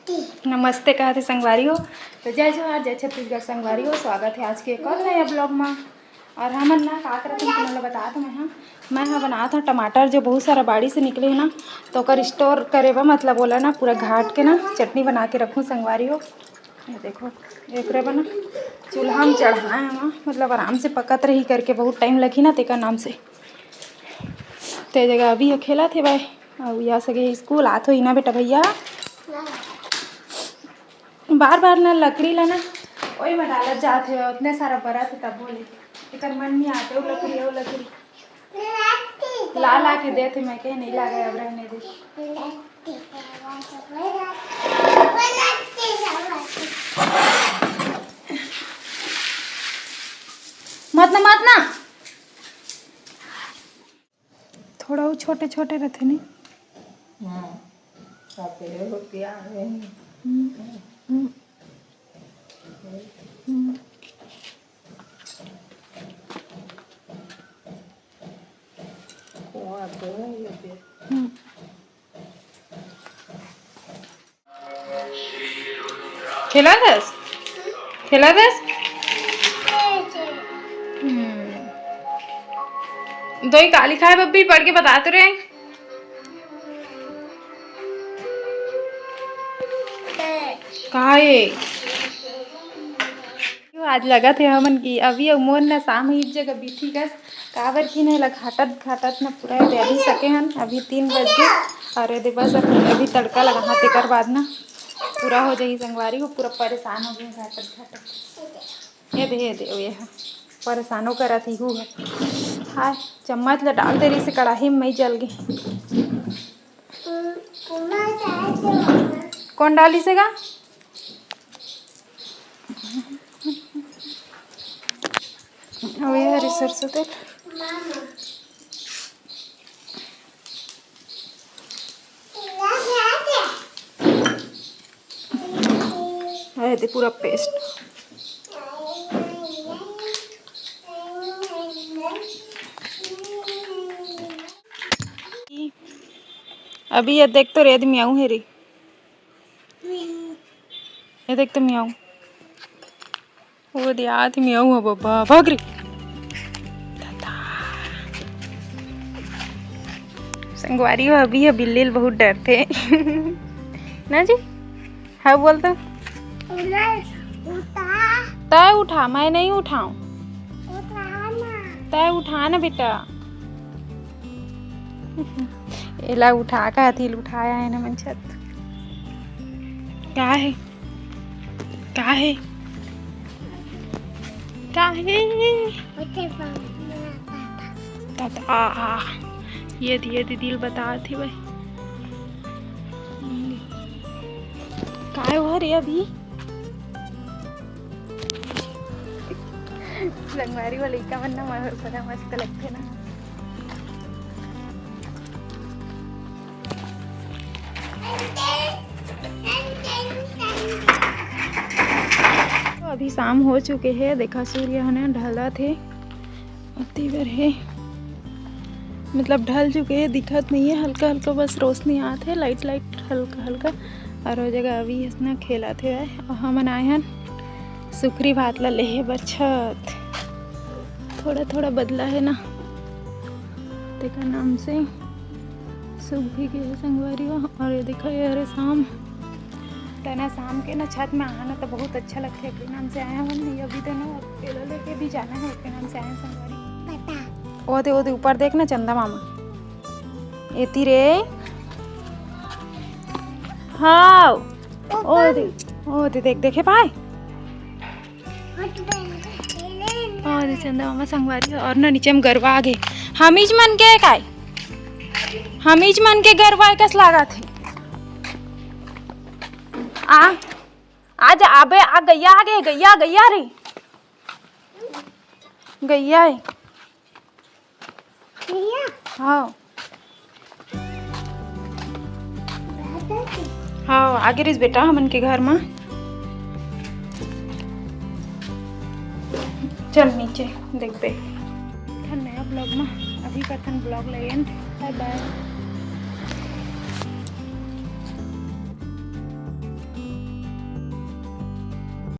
नमस्ते कहते संगवारी हो। तो जय जोहार जय छत्तीसगढ़ संगवारी हो। स्वागत है आज के एक और नए ब्लॉग में। और हमन ना का करत हन तुमन ल बतात मैं बनात हूँ टमाटर जो बहुत सारा बाड़ी से निकले है ना, तो ओकर स्टोर करे बा मतलब बोला ना पूरा घाट के ना चटनी बना के रखूँ संगवारी हो। ये देखो एक बना चूल्हा में चढ़ाए हम मतलब आराम से पकत रही करके बहुत टाइम लगी ना तेका नाम से। ते जगह अभी खेला थे भाई और या सगे स्कूल आत हो ना बेटा भैया बार बार ना लकड़ी ला ना वही में डालत जाते हो उतने सारा बरा थे तब बोले एक मन नहीं आते वो लकड़ी ला ला के देते मैं कह नहीं ला गए अब रहने दे। मत ना थोड़ा वो छोटे छोटे रहते नहीं। खेला दस दो ही काली खाए बब्बी पढ़ के बताते रहे। कहा है आज लगा थे हमन की अभी मोन ना शाम ही जगह बीठी कस काबर की नहीं घाटत ना पूरा दे अभी सके हन अभी 3 बज गए और दे बस अभी तड़का लगा तेकर बाद ना पूरा हो जाएगी संगवारी को पूरा परेशान हो गई घाटत ये दे ये परेशानों करा थी हूँ हाँ चम्मच ला डाल दे रही से कढ़ाई में मई जल गई। कौन डाली सेगा हरी सरसों तेल दे पूरा पेस्ट अभी ये देख तो रेद मियाऊ है रे ये देख तो मियाऊ वो दिया थी मियाऊ है बाबा भाग रे संगवारी हो अभी है बिल्ली बहुत डरते ना जी है बोलते तय उठा मैं नहीं उठाऊं तय उठा ना बेटा एला उठा का हथील उठाया है ना मन छत क्या है ये दिल बता थी भाई काय हुआ रे अभी संगवारी वाले का बनना बड़ा मस्त लगते ना। अभी शाम हो चुके हैं देखा सूर्य है ढला थे अति बार है मतलब ढल चुके हैं दिखत नहीं है हल्का हल्का बस रोशनी आते है लाइट हल्का और वो जगह अभी इसने खेला थे और हम आए हैं सुखरी भात ला लेहे बर छत थोड़ा बदला है ना देखा नाम से सुख भी गए संगवारी और ये देखा ये अरे शाम के ना छत में आना तो बहुत अच्छा लगता है। नाम से आया हम नहीं अभी तो ना केला लेके भी जाना है उसके नाम से आए संगवारी ओदे ऊपर देख ना चंदा मामा एती रे हाँ ओदे देखे पाए और चंदा मामा संगवारी और ना नीचे में गरबा आ गए हमीज मन के गरबा कस लागा थे आज आबे आ गैया रे गैया है हाँ आगे रिस बेटा हमन के घर में चल नीचे देख बे नया ब्लॉग में अभी का ब्लॉग ले बाय बाय।